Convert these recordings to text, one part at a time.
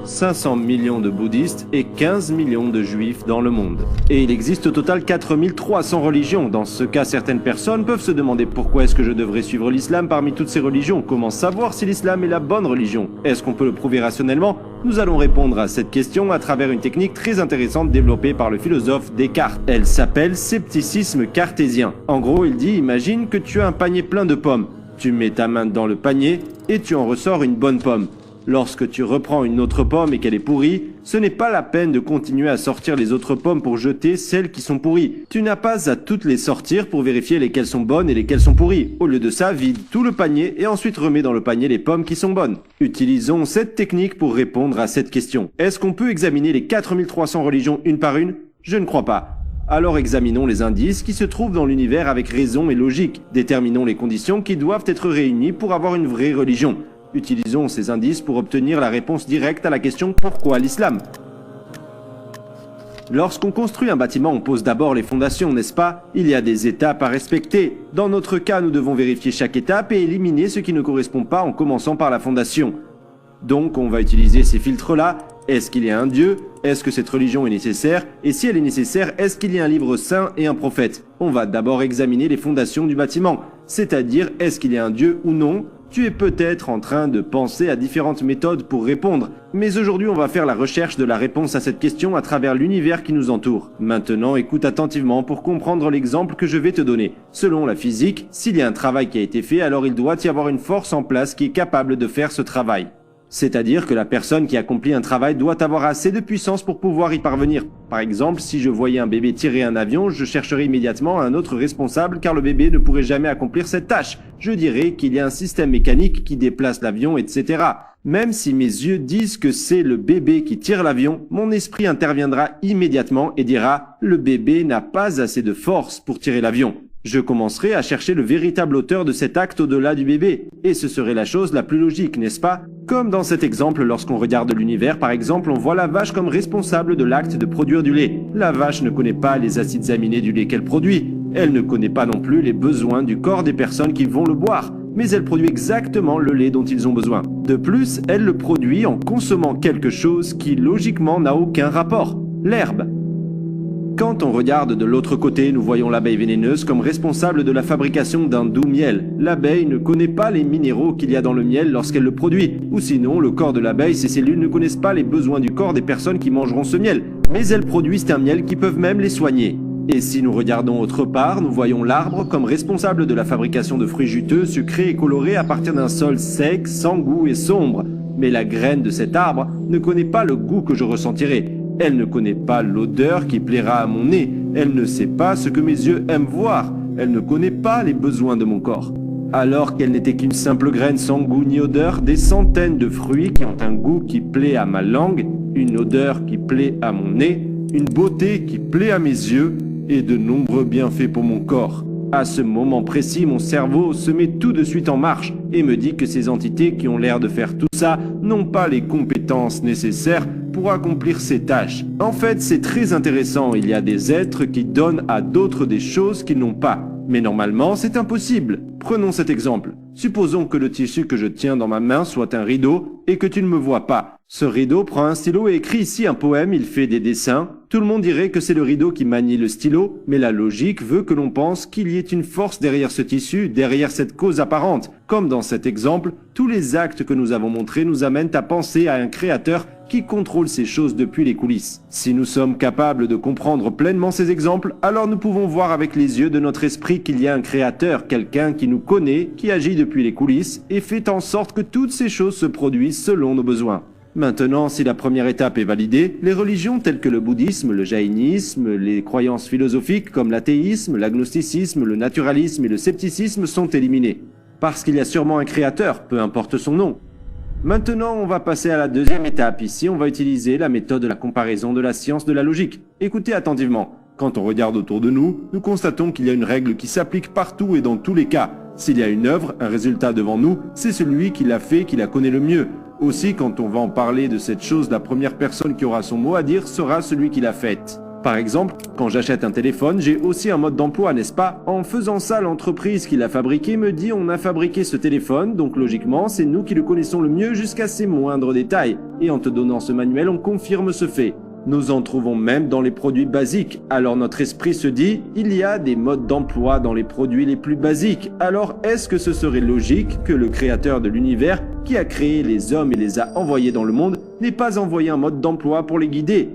500 millions de bouddhistes et 15 millions de juifs dans le monde. Et il existe au total 4300 religions. Dans ce cas, certaines personnes peuvent se demander pourquoi est-ce que je devrais suivre l'islam parmi toutes ces religions? Comment savoir si l'islam est la bonne religion? Est-ce qu'on peut le prouver rationnellement? Nous allons répondre à cette question à travers une technique très intéressante développée par le philosophe Descartes. Elle s'appelle scepticisme cartésien. En gros, il dit, imagine que tu as un panier plein de pommes. Tu mets ta main dans le panier et tu en ressors une bonne pomme. Lorsque tu reprends une autre pomme et qu'elle est pourrie, ce n'est pas la peine de continuer à sortir les autres pommes pour jeter celles qui sont pourries. Tu n'as pas à toutes les sortir pour vérifier lesquelles sont bonnes et lesquelles sont pourries. Au lieu de ça, vide tout le panier et ensuite remets dans le panier les pommes qui sont bonnes. Utilisons cette technique pour répondre à cette question. Est-ce qu'on peut examiner les 4300 religions une par une? Je ne crois pas. Alors examinons les indices qui se trouvent dans l'univers avec raison et logique. Déterminons les conditions qui doivent être réunies pour avoir une vraie religion. Utilisons ces indices pour obtenir la réponse directe à la question « Pourquoi l'islam ?» Lorsqu'on construit un bâtiment, on pose d'abord les fondations, n'est-ce pas? Il y a des étapes à respecter. Dans notre cas, nous devons vérifier chaque étape et éliminer ce qui ne correspond pas en commençant par la fondation. Donc, on va utiliser ces filtres-là. Est-ce qu'il y a un Dieu? Est-ce que cette religion est nécessaire? Et si elle est nécessaire, est-ce qu'il y a un livre saint et un prophète? On va d'abord examiner les fondations du bâtiment, c'est-à-dire est-ce qu'il y a un Dieu ou non? Tu es peut-être en train de penser à différentes méthodes pour répondre, mais aujourd'hui on va faire la recherche de la réponse à cette question à travers l'univers qui nous entoure. Maintenant, écoute attentivement pour comprendre l'exemple que je vais te donner. Selon la physique, s'il y a un travail qui a été fait, alors il doit y avoir une force en place qui est capable de faire ce travail. C'est-à-dire que la personne qui accomplit un travail doit avoir assez de puissance pour pouvoir y parvenir. Par exemple, si je voyais un bébé tirer un avion, je chercherais immédiatement un autre responsable car le bébé ne pourrait jamais accomplir cette tâche. Je dirais qu'il y a un système mécanique qui déplace l'avion, etc. Même si mes yeux disent que c'est le bébé qui tire l'avion, mon esprit interviendra immédiatement et dira « Le bébé n'a pas assez de force pour tirer l'avion ». Je commencerai à chercher le véritable auteur de cet acte au-delà du bébé. Et ce serait la chose la plus logique, n'est-ce pas? Comme dans cet exemple, lorsqu'on regarde l'univers, par exemple, on voit la vache comme responsable de l'acte de produire du lait. La vache ne connaît pas les acides aminés du lait qu'elle produit. Elle ne connaît pas non plus les besoins du corps des personnes qui vont le boire. Mais elle produit exactement le lait dont ils ont besoin. De plus, elle le produit en consommant quelque chose qui logiquement n'a aucun rapport. L'herbe. Quand on regarde de l'autre côté, nous voyons l'abeille vénéneuse comme responsable de la fabrication d'un doux miel. L'abeille ne connaît pas les minéraux qu'il y a dans le miel lorsqu'elle le produit. Ou sinon, le corps de l'abeille, ses cellules ne connaissent pas les besoins du corps des personnes qui mangeront ce miel. Mais elles produisent un miel qui peuvent même les soigner. Et si nous regardons autre part, nous voyons l'arbre comme responsable de la fabrication de fruits juteux, sucrés et colorés à partir d'un sol sec, sans goût et sombre. Mais la graine de cet arbre ne connaît pas le goût que je ressentirai. Elle ne connaît pas l'odeur qui plaira à mon nez. Elle ne sait pas ce que mes yeux aiment voir. Elle ne connaît pas les besoins de mon corps. Alors qu'elle n'était qu'une simple graine sans goût ni odeur, des centaines de fruits qui ont un goût qui plaît à ma langue, une odeur qui plaît à mon nez, une beauté qui plaît à mes yeux et de nombreux bienfaits pour mon corps. À ce moment précis, mon cerveau se met tout de suite en marche et me dit que ces entités qui ont l'air de faire tout ça n'ont pas les compétences nécessaires pour accomplir ces tâches. En fait, c'est très intéressant, il y a des êtres qui donnent à d'autres des choses qu'ils n'ont pas. Mais normalement, c'est impossible. Prenons cet exemple. Supposons que le tissu que je tiens dans ma main soit un rideau et que tu ne me vois pas. Ce rideau prend un stylo et écrit ici un poème, il fait des dessins. Tout le monde dirait que c'est le rideau qui manie le stylo, mais la logique veut que l'on pense qu'il y ait une force derrière ce tissu, derrière cette cause apparente. Comme dans cet exemple, tous les actes que nous avons montrés nous amènent à penser à un créateur qui contrôle ces choses depuis les coulisses. Si nous sommes capables de comprendre pleinement ces exemples, alors nous pouvons voir avec les yeux de notre esprit qu'il y a un créateur, quelqu'un qui nous connaît, qui agit depuis les coulisses et fait en sorte que toutes ces choses se produisent selon nos besoins. Maintenant, si la première étape est validée, les religions telles que le bouddhisme, le jaïnisme, les croyances philosophiques comme l'athéisme, l'agnosticisme, le naturalisme et le scepticisme sont éliminées. Parce qu'il y a sûrement un créateur, peu importe son nom. Maintenant, on va passer à la deuxième étape. Ici, on va utiliser la méthode de la comparaison de la science de la logique. Écoutez attentivement. Quand on regarde autour de nous, nous constatons qu'il y a une règle qui s'applique partout et dans tous les cas. S'il y a une œuvre, un résultat devant nous, c'est celui qui l'a fait qui la connaît le mieux. Aussi, quand on va en parler de cette chose, la première personne qui aura son mot à dire sera celui qui l'a faite. Par exemple, quand j'achète un téléphone, j'ai aussi un mode d'emploi, n'est-ce pas? En faisant ça, l'entreprise qui l'a fabriqué me dit on a fabriqué ce téléphone, donc logiquement, c'est nous qui le connaissons le mieux jusqu'à ses moindres détails. Et en te donnant ce manuel, on confirme ce fait. Nous en trouvons même dans les produits basiques. Alors notre esprit se dit, il y a des modes d'emploi dans les produits les plus basiques. Alors est-ce que ce serait logique que le créateur de l'univers, qui a créé les hommes et les a envoyés dans le monde, n'ait pas envoyé un mode d'emploi pour les guider?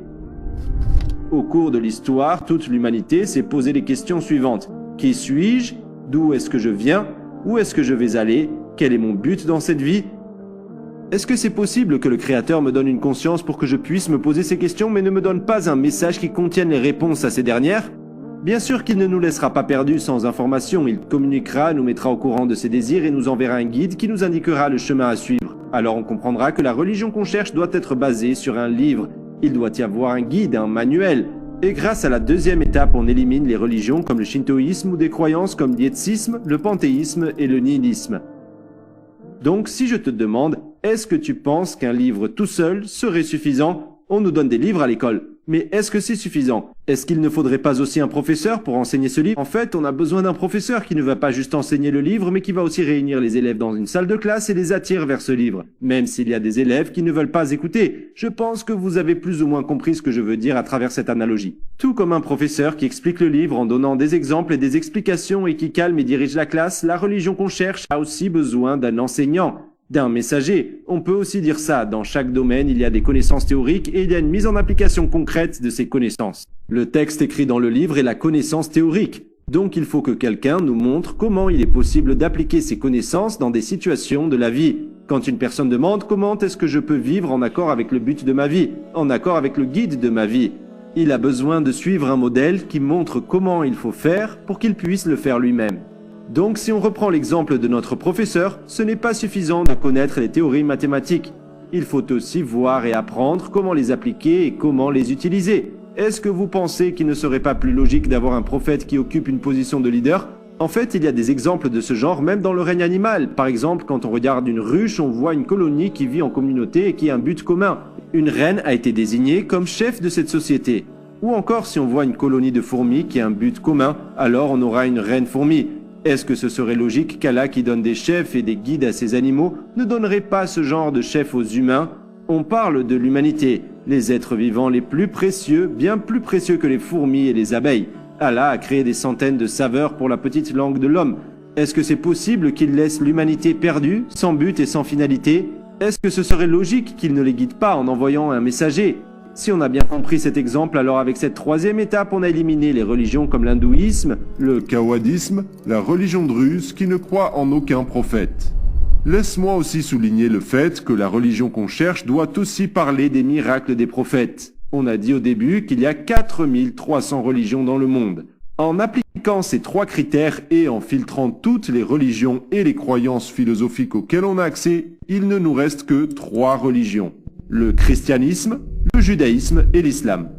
Au cours de l'histoire, toute l'humanité s'est posé les questions suivantes. Qui suis-je? D'où est-ce que je viens? Où est-ce que je vais aller? Quel est mon but dans cette vie? Est-ce que c'est possible que le Créateur me donne une conscience pour que je puisse me poser ces questions, mais ne me donne pas un message qui contienne les réponses à ces dernières? Bien sûr qu'il ne nous laissera pas perdus sans information, il communiquera, nous mettra au courant de ses désirs et nous enverra un guide qui nous indiquera le chemin à suivre. Alors on comprendra que la religion qu'on cherche doit être basée sur un livre. Il doit y avoir un guide, un manuel. Et grâce à la deuxième étape, on élimine les religions comme le shintoïsme ou des croyances comme l'yétisme, le panthéisme et le nihilisme. Donc si je te demande, est-ce que tu penses qu'un livre tout seul serait suffisant? On nous donne des livres à l'école. Mais est-ce que c'est suffisant? Est-ce qu'il ne faudrait pas aussi un professeur pour enseigner ce livre? En fait, on a besoin d'un professeur qui ne va pas juste enseigner le livre, mais qui va aussi réunir les élèves dans une salle de classe et les attire vers ce livre. Même s'il y a des élèves qui ne veulent pas écouter. Je pense que vous avez plus ou moins compris ce que je veux dire à travers cette analogie. Tout comme un professeur qui explique le livre en donnant des exemples et des explications et qui calme et dirige la classe, la religion qu'on cherche a aussi besoin d'un enseignant. D'un messager. On peut aussi dire ça, dans chaque domaine, il y a des connaissances théoriques et il y a une mise en application concrète de ces connaissances. Le texte écrit dans le livre est la connaissance théorique. Donc il faut que quelqu'un nous montre comment il est possible d'appliquer ces connaissances dans des situations de la vie. Quand une personne demande comment est-ce que je peux vivre en accord avec le but de ma vie, en accord avec le guide de ma vie, il a besoin de suivre un modèle qui montre comment il faut faire pour qu'il puisse le faire lui-même. Donc si on reprend l'exemple de notre professeur, ce n'est pas suffisant de connaître les théories mathématiques. Il faut aussi voir et apprendre comment les appliquer et comment les utiliser. Est-ce que vous pensez qu'il ne serait pas plus logique d'avoir un prophète qui occupe une position de leader? En fait, il y a des exemples de ce genre même dans le règne animal. Par exemple, quand on regarde une ruche, on voit une colonie qui vit en communauté et qui a un but commun. Une reine a été désignée comme chef de cette société. Ou encore, si on voit une colonie de fourmis qui a un but commun, alors on aura une reine fourmi. Est-ce que ce serait logique qu'Allah, qui donne des chefs et des guides à ses animaux, ne donnerait pas ce genre de chefs aux humains? On parle de l'humanité, les êtres vivants les plus précieux, bien plus précieux que les fourmis et les abeilles. Allah a créé des centaines de saveurs pour la petite langue de l'homme. Est-ce que c'est possible qu'il laisse l'humanité perdue, sans but et sans finalité? Est-ce que ce serait logique qu'il ne les guide pas en envoyant un messager? Si on a bien compris cet exemple, alors avec cette troisième étape, on a éliminé les religions comme l'hindouisme, le Kawadisme, la religion druze qui ne croit en aucun prophète. Laisse-moi aussi souligner le fait que la religion qu'on cherche doit aussi parler des miracles des prophètes. On a dit au début qu'il y a 4300 religions dans le monde. En appliquant ces trois critères et en filtrant toutes les religions et les croyances philosophiques auxquelles on a accès, il ne nous reste que 3 religions. Le christianisme, le judaïsme et l'islam.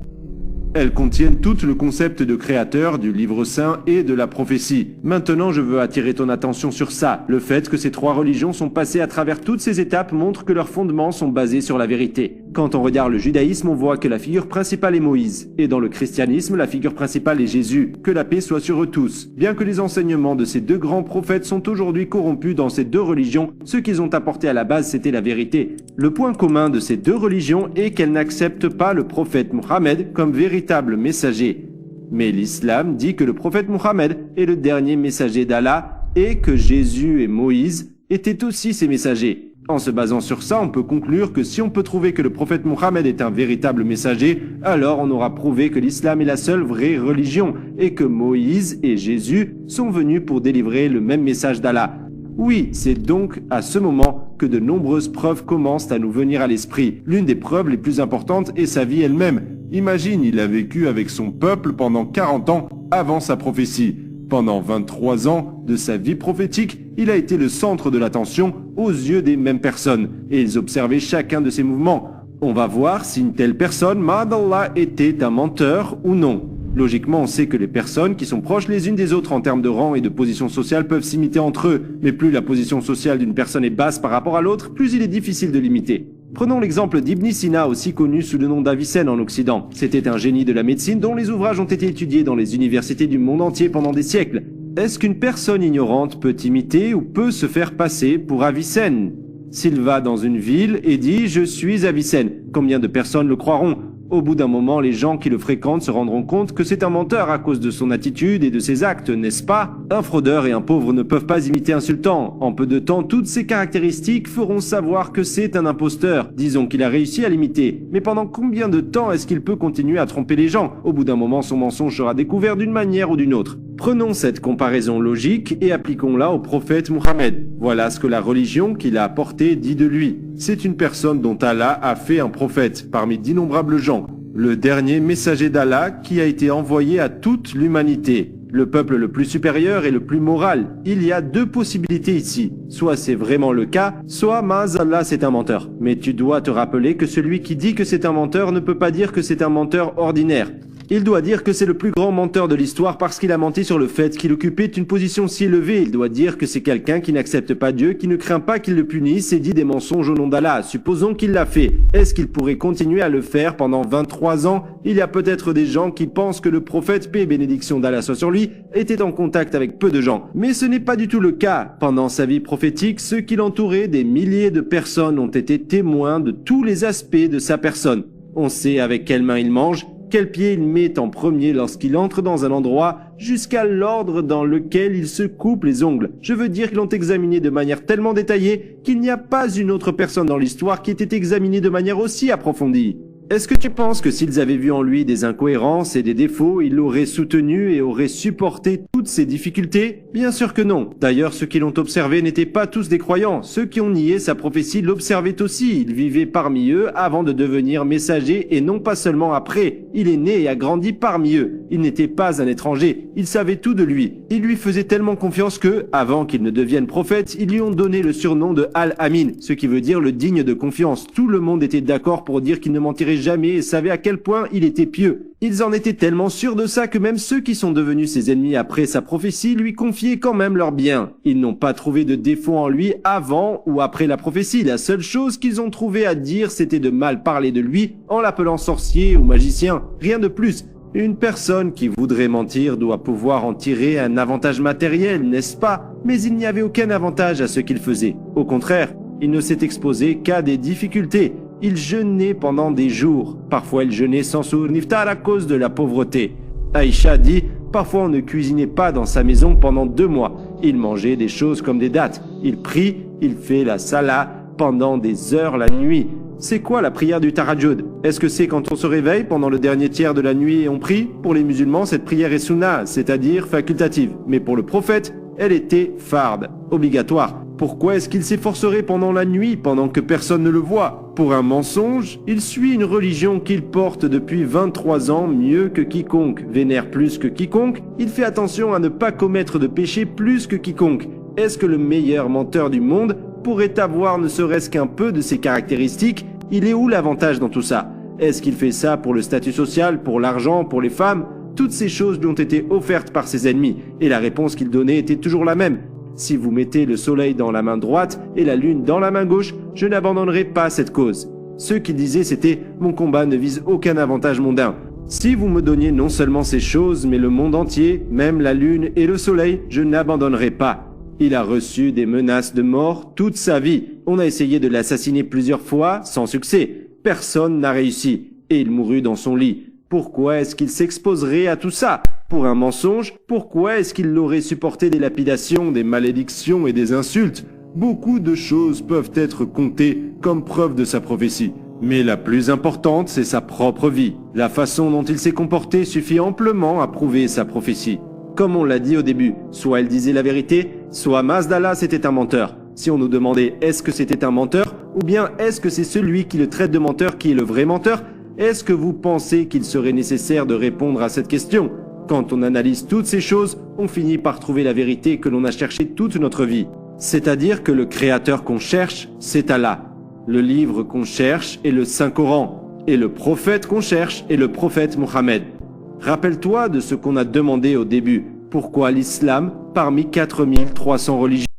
Elles contiennent toutes le concept de créateur, du livre saint et de la prophétie. Maintenant, je veux attirer ton attention sur ça. Le fait que ces 3 religions sont passées à travers toutes ces étapes montre que leurs fondements sont basés sur la vérité. Quand on regarde le judaïsme, on voit que la figure principale est Moïse. Et dans le christianisme, la figure principale est Jésus. Que la paix soit sur eux tous. Bien que les enseignements de ces 2 grands prophètes sont aujourd'hui corrompus dans ces 2 religions, ce qu'ils ont apporté à la base, c'était la vérité. Le point commun de ces 2 religions est qu'elles n'acceptent pas le prophète Mohammed comme véritable messager. Mais l'islam dit que le prophète Mohammed est le dernier messager d'Allah et que Jésus et Moïse étaient aussi ses messagers. En se basant sur ça, on peut conclure que si on peut trouver que le prophète Mohammed est un véritable messager, alors on aura prouvé que l'islam est la seule vraie religion et que Moïse et Jésus sont venus pour délivrer le même message d'Allah. Oui, c'est donc à ce moment que de nombreuses preuves commencent à nous venir à l'esprit. L'une des preuves les plus importantes est sa vie elle-même. Imagine, il a vécu avec son peuple pendant 40 ans avant sa prophétie. Pendant 23 ans de sa vie prophétique, il a été le centre de l'attention aux yeux des mêmes personnes, et ils observaient chacun de ses mouvements. On va voir si une telle personne, ma'adallah, était un menteur ou non. Logiquement, on sait que les personnes qui sont proches les unes des autres en termes de rang et de position sociale peuvent s'imiter entre eux, mais plus la position sociale d'une personne est basse par rapport à l'autre, plus il est difficile de l'imiter. Prenons l'exemple d'Ibn Sina, aussi connu sous le nom d'Avicenne en Occident. C'était un génie de la médecine dont les ouvrages ont été étudiés dans les universités du monde entier pendant des siècles. Est-ce qu'une personne ignorante peut imiter ou peut se faire passer pour Avicenne? S'il va dans une ville et dit « Je suis Avicenne », combien de personnes le croiront? Au bout d'un moment, les gens qui le fréquentent se rendront compte que c'est un menteur à cause de son attitude et de ses actes, n'est-ce pas? Un fraudeur et un pauvre ne peuvent pas imiter un sultan. En peu de temps, toutes ces caractéristiques feront savoir que c'est un imposteur. Disons qu'il a réussi à l'imiter. Mais pendant combien de temps est-ce qu'il peut continuer à tromper les gens? Au bout d'un moment, son mensonge sera découvert d'une manière ou d'une autre. Prenons cette comparaison logique et appliquons-la au prophète Mohammed. Voilà ce que la religion qu'il a apportée dit de lui. C'est une personne dont Allah a fait un prophète parmi d'innombrables gens. Le dernier messager d'Allah qui a été envoyé à toute l'humanité. Le peuple le plus supérieur et le plus moral. Il y a deux possibilités ici. Soit c'est vraiment le cas, soit Ma'azallah c'est un menteur. Mais tu dois te rappeler que celui qui dit que c'est un menteur ne peut pas dire que c'est un menteur ordinaire. Il doit dire que c'est le plus grand menteur de l'histoire parce qu'il a menti sur le fait qu'il occupait une position si élevée. Il doit dire que c'est quelqu'un qui n'accepte pas Dieu, qui ne craint pas qu'il le punisse et dit des mensonges au nom d'Allah. Supposons qu'il l'a fait. Est-ce qu'il pourrait continuer à le faire pendant 23 ans? Il y a peut-être des gens qui pensent que le prophète, paix et bénédiction d'Allah soit sur lui, était en contact avec peu de gens. Mais ce n'est pas du tout le cas. Pendant sa vie prophétique, ceux qui l'entouraient, des milliers de personnes ont été témoins de tous les aspects de sa personne. On sait avec quelle main il mange, quel pied il met en premier lorsqu'il entre dans un endroit, jusqu'à l'ordre dans lequel il se coupe les ongles. Je veux dire qu'ils l'ont examiné de manière tellement détaillée qu'il n'y a pas une autre personne dans l'histoire qui ait été examinée de manière aussi approfondie. Est-ce que tu penses que s'ils avaient vu en lui des incohérences et des défauts, ils l'auraient soutenu et auraient supporté toutes ces difficultés? Bien sûr que non. D'ailleurs, ceux qui l'ont observé n'étaient pas tous des croyants. Ceux qui ont nié sa prophétie l'observaient aussi. Il vivait parmi eux avant de devenir messager et non pas seulement après. Il est né et a grandi parmi eux. Il n'était pas un étranger. Il savait tout de lui. Ils lui faisaient tellement confiance que, avant qu'il ne devienne prophète, ils lui ont donné le surnom de Al-Amin, ce qui veut dire le digne de confiance. Tout le monde était d'accord pour dire qu'il ne mentirait jamais et savait à quel point il était pieux. Ils en étaient tellement sûrs de ça que même ceux qui sont devenus ses ennemis après sa prophétie lui confiaient quand même leurs biens. Ils n'ont pas trouvé de défaut en lui avant ou après la prophétie. La seule chose qu'ils ont trouvé à dire, c'était de mal parler de lui en l'appelant sorcier ou magicien. Rien de plus. Une personne qui voudrait mentir doit pouvoir en tirer un avantage matériel, n'est-ce pas? Mais il n'y avait aucun avantage à ce qu'il faisait. Au contraire, il ne s'est exposé qu'à des difficultés. Il jeûnait pendant des jours. Parfois, il jeûnait sans sourd niftar à cause de la pauvreté. Aïcha dit, parfois on ne cuisinait pas dans sa maison pendant 2 mois. Il mangeait des choses comme des dattes. Il prie, il fait la salat pendant des heures la nuit. C'est quoi la prière du Tahajjud? Est-ce que c'est quand on se réveille pendant le dernier tiers de la nuit et on prie? Pour les musulmans, cette prière est sunna, c'est-à-dire facultative. Mais pour le prophète, elle était farde, obligatoire. Pourquoi est-ce qu'il s'efforcerait pendant la nuit, pendant que personne ne le voit? Pour un mensonge, il suit une religion qu'il porte depuis 23 ans mieux que quiconque, vénère plus que quiconque, il fait attention à ne pas commettre de péché plus que quiconque. Est-ce que le meilleur menteur du monde pourrait avoir ne serait-ce qu'un peu de ces caractéristiques? Il est où l'avantage dans tout ça? Est-ce qu'il fait ça pour le statut social, pour l'argent, pour les femmes? Toutes ces choses lui ont été offertes par ses ennemis, et la réponse qu'il donnait était toujours la même. Si vous mettez le soleil dans la main droite et la lune dans la main gauche, je n'abandonnerai pas cette cause. Ceux qui disaient c'était « mon combat ne vise aucun avantage mondain ». Si vous me donniez non seulement ces choses, mais le monde entier, même la lune et le soleil, je n'abandonnerai pas. Il a reçu des menaces de mort toute sa vie. On a essayé de l'assassiner plusieurs fois, sans succès. Personne n'a réussi. Et il mourut dans son lit. Pourquoi est-ce qu'il s'exposerait à tout ça? Pour un mensonge? Pourquoi est-ce qu'il l'aurait supporté des lapidations, des malédictions et des insultes? Beaucoup de choses peuvent être comptées comme preuve de sa prophétie. Mais la plus importante, c'est sa propre vie. La façon dont il s'est comporté suffit amplement à prouver sa prophétie. Comme on l'a dit au début, soit elle disait la vérité, soit Mazdallah c'était un menteur. Si on nous demandait est-ce que c'était un menteur, ou bien est-ce que c'est celui qui le traite de menteur qui est le vrai menteur, est-ce que vous pensez qu'il serait nécessaire de répondre à cette question? Quand on analyse toutes ces choses, on finit par trouver la vérité que l'on a cherchée toute notre vie. C'est-à-dire que le créateur qu'on cherche, c'est Allah. Le livre qu'on cherche est le Saint-Coran. Et le prophète qu'on cherche est le prophète Mohammed. Rappelle-toi de ce qu'on a demandé au début. Pourquoi l'islam parmi 4300 religions?